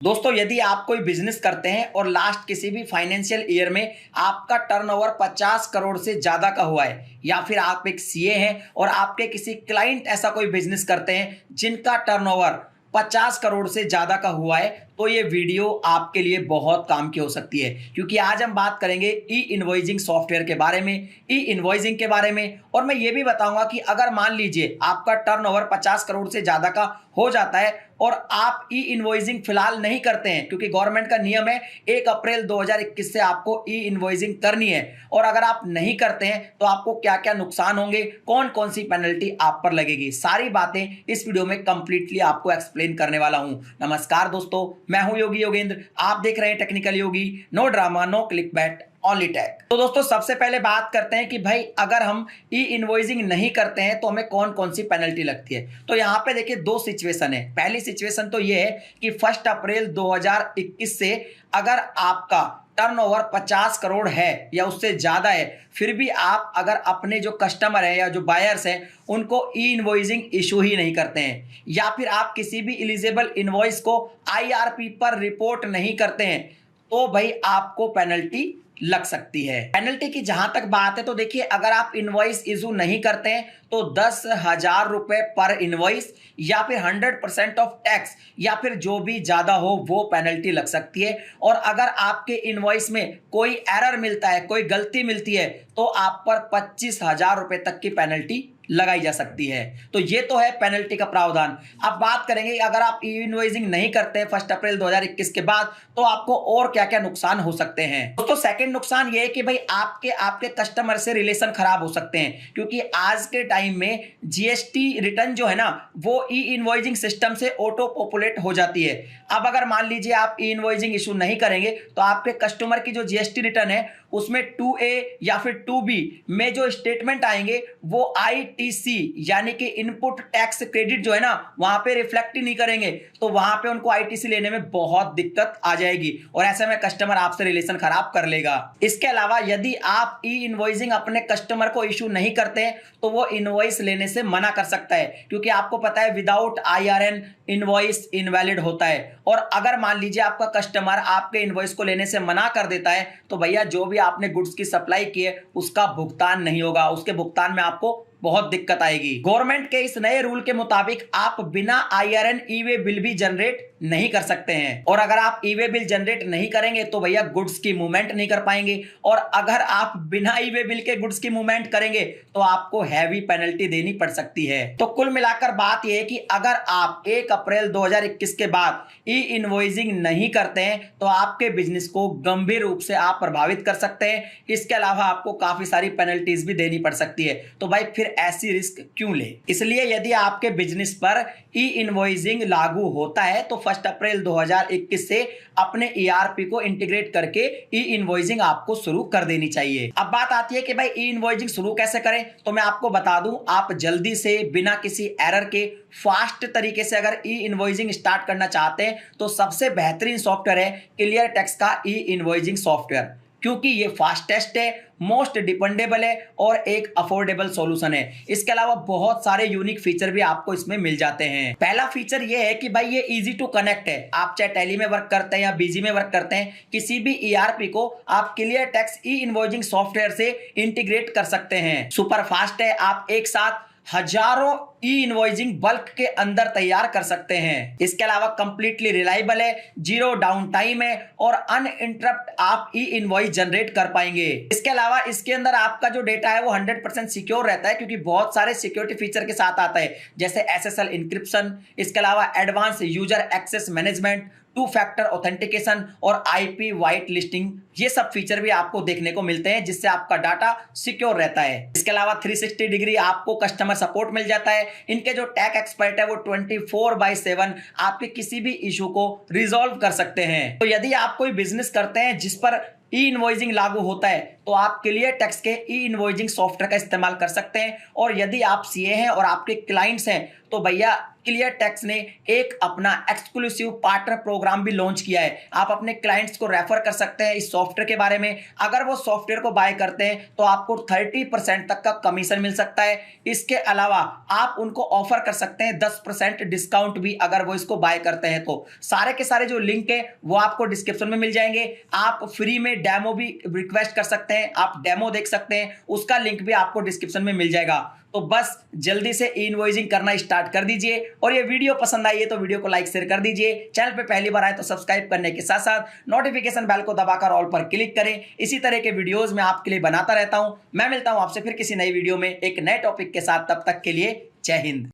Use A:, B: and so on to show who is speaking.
A: दोस्तों, यदि आप कोई बिजनेस करते हैं और लास्ट किसी भी फाइनेंशियल ईयर में आपका टर्नओवर 50 करोड़ से ज्यादा का हुआ है, या फिर आप एक सीए हैं और आपके किसी क्लाइंट ऐसा कोई बिजनेस करते हैं जिनका टर्नओवर 50 करोड़ से ज्यादा का हुआ है, तो ये वीडियो आपके लिए बहुत काम की हो सकती है। क्योंकि आज हम बात करेंगे ई इनवॉइसिंग सॉफ्टवेयर के बारे में, ई इनवॉइसिंग के बारे में, और मैं ये भी बताऊंगा कि अगर मान लीजिए आपका टर्नओवर 50 करोड़ से ज्यादा का हो जाता है और आप ई इनवॉइसिंग फिलहाल नहीं करते हैं, क्योंकि गवर्नमेंट का नियम है 1 अप्रैल 2021 से आपको ई इनवॉइसिंग करनी है, और अगर आप नहीं करते हैं तो आपको क्या क्या नुकसान होंगे, कौन कौन सी पेनल्टी आप पर लगेगी, सारी बातें इस वीडियो में कंप्लीटली आपको एक्सप्लेन करने वाला हूं। नमस्कार दोस्तों, मैं हूं योगी योगेंद्र, आप देख रहे हैं technical Yogi. No drama, no click bait, only tag. तो दोस्तों, सबसे पहले बात करते हैं कि भाई अगर हम ई इनवॉइसिंग नहीं करते हैं तो हमें कौन कौन सी पेनल्टी लगती है। तो यहाँ पे देखिए दो सिचुएशन है। पहली सिचुएशन तो ये है कि 1 अप्रैल 2021 से अगर आपका टर्नओवर 50 करोड़ है या उससे ज्यादा है, फिर भी आप अगर अपने जो कस्टमर है या जो बायर्स हैं उनको ई इनवॉइसिंग इशू ही नहीं करते हैं, या फिर आप किसी भी इलिजिबल इनवॉइस को आईआरपी पर रिपोर्ट नहीं करते हैं, तो भाई आपको पेनल्टी लग सकती है। पेनल्टी की जहां तक बात है तो देखिए, अगर आप इनवॉइस इशू नहीं करते हैं तो 10,000 रुपए पर इनवॉइस, या फिर 100% ऑफ टैक्स, या फिर जो भी ज्यादा हो वो पेनल्टी लग सकती है। और अगर आपके इनवॉइस में कोई एरर मिलता है, कोई गलती मिलती है, तो आप पर 25,000 रुपए तक की पेनल्टी लगाई जा सकती है। तो ये तो है पेनल्टी का प्रावधान। अब बात करेंगे अगर आप ई इनवॉइसिंग नहीं करते 1 अप्रैल 2021 के बाद, तो आपको और क्या क्या नुकसान हो सकते हैं। दोस्तों, सेकंड नुकसान ये है कि भाई आपके कस्टमर से रिलेशन खराब हो सकते हैं, क्योंकि आज के टाइम में जीएसटी रिटर्न जो है ना, वो ई इनवॉइसिंग सिस्टम से ऑटो पॉपुलेट हो जाती है। अब अगर मान लीजिए आप ई इनवॉइसिंग इशू नहीं करेंगे तो आपके कस्टमर की जो जीएसटी रिटर्न है उसमें 2A या फिर 2B में जो स्टेटमेंट आएंगे वो आईटीसी यानी कि इनपुट टैक्स क्रेडिट जो है ना, वहां पे रिफ्लेक्ट ही नहीं करेंगे, तो वहां पे उनको आईटीसी लेने में बहुत दिक्कत आ जाएगी, और ऐसे में कस्टमर आपसे रिलेशन खराब कर लेगा। इसके अलावा यदि आप ई इनवॉइसिंग अपने कस्टमर को इशू नहीं करते हैं तो वो इनवॉइस लेने से मना कर सकता है, क्योंकि आपको पता है विदाउट आईआरएन इनवॉइस इनवैलिड होता है। और अगर मान लीजिए आपका कस्टमर आपके इनवॉइस को लेने से मना कर देता है, तो भैया जो भी आपने गुड्स की सप्लाई की है उसका भुगतान नहीं होगा, उसके भुगतान में आपको बहुत दिक्कत आएगी। गवर्नमेंट के इस नए रूल के मुताबिक आप बिना आईआरएन ई वे बिल भी जनरेट नहीं कर सकते हैं, और अगर आप ई वे बिल जनरेट नहीं करेंगे तो भैया गुड्स की मूवमेंट नहीं कर पाएंगे, और अगर आप बिना ई वे बिल के गुड्स की मूवमेंट करेंगे तो आपको हैवी पेनल्टी देनी पड़ सकती है। तो कुल मिलाकर बात यह है कि अगर आप 1 अप्रैल 2021 के बाद ई इनवॉइसिंग नहीं करते हैं तो आपके बिजनेस को गंभीर रूप से आप प्रभावित कर सकते हैं। इसके अलावा आपको काफी सारी पेनल्टीज भी देनी पड़ सकती है। तो भाई फिर ऐसी रिस्क क्यों ले। इसलिए यदि आपके बिजनेस पर ई इनवॉइसिंग लागू होता है तो 1 अप्रैल 2021 से अपने ईआरपी को इंटीग्रेट करके ई इनवॉइसिंग आपको शुरू कर देनी चाहिए। अब बात आती है कि भाई ई इनवॉइसिंग शुरू कैसे करें, तो मैं आपको बता दूं, आप जल्दी से बिना किसी एरर के फास्ट तरीके से अगर ई इनवॉइसिंग स्टार्ट करना चाहते हैं तो सबसे बेहतरीन सॉफ्टवेयर है क्लियर टेक्स का ई इनवॉइसिंग सॉफ्टवेयर, क्योंकि ये फास्टेस्ट है, मोस्ट डिपेंडेबल है और एक अफोर्डेबल सॉल्यूशन है। इसके अलावा बहुत सारे यूनिक फीचर भी आपको इसमें मिल जाते हैं। पहला फीचर ये है कि भाई ये इजी टू कनेक्ट है। आप चाहे टैली में वर्क करते हैं या बीजी में वर्क करते हैं, किसी भी ईआरपी को आप क्लियर टेक्स ई इनवॉइसिंग सॉफ्टवेयर से इंटीग्रेट कर सकते हैं। सुपर फास्ट है, आप एक साथ हजारों ई इनवॉइसिंग बल्क के अंदर तैयार कर सकते हैं। इसके अलावा कंप्लीटली रिलायबल है, जीरो डाउन टाइम है और अनइंटरप्ट आप ई इनवॉइस जनरेट कर पाएंगे। इसके अलावा इसके अंदर आपका जो डेटा है वो 100% सिक्योर रहता है, क्योंकि बहुत सारे सिक्योरिटी फीचर के साथ आता है, जैसे एसएसएल इंक्रिप्शन, इसके अलावा advance user access management, 2 factor authentication और आईपी वाइट लिस्टिंग। ये सब फीचर भी आपको देखने को मिलते हैं, जिससे आपका डाटा सिक्योर रहता है। इसके अलावा 360 डिग्री आपको कस्टमर सपोर्ट मिल जाता है। इनके जो टैक एक्सपर्ट है वो 24/7 आपके किसी भी इशू को रिजॉल्व कर सकते हैं। तो यदि आप कोई बिजनेस करते हैं जिस पर ई इनवॉइसिंग लागू होता है तो आप क्लियर टेक्स के ई इनवॉइसिंग सॉफ्टवेयर का इस्तेमाल कर सकते हैं। और यदि आप सीए हैं और आपके क्लाइंट्स हैं तो भैया क्लियर टेक्स ने एक अपना एक्सक्लूसिव पार्टनर प्रोग्राम भी लॉन्च किया है। आप अपने क्लाइंट्स को रेफर कर सकते हैं इस सॉफ्टवेयर के बारे में। अगर वो सॉफ्टवेयर को बाय करते हैं तो आपको 30% तक का कमीशन मिल सकता है। इसके अलावा आप उनको ऑफर कर सकते हैं 10% डिस्काउंट भी, अगर वो इसको बाय करते हैं तो। सारे के सारे जो लिंक है वो आपको डिस्क्रिप्शन में मिल जाएंगे। आप फ्री में डेमो भी रिक्वेस्ट कर सकते हैं, आप डेमो देख सकते हैं, उसका लिंक भी आपको डिस्क्रिप्शन में मिल जाएगा। तो बस जल्दी से इनवॉइसिंग करना स्टार्ट कर दीजिए। और ये वीडियो पसंद आई है तो वीडियो को लाइक शेयर कर दीजिए। चैनल पे पहली बार आए तो सब्सक्राइब करने के साथ साथ नोटिफिकेशन बेल को दबाकर ऑल पर क्लिक करें। इसी तरह के वीडियोस मैं आपके लिए बनाता रहता हूं। मैं मिलता हूं आपसे फिर किसी नई वीडियो में एक नए टॉपिक के साथ। तब तक के लिए जय हिंद।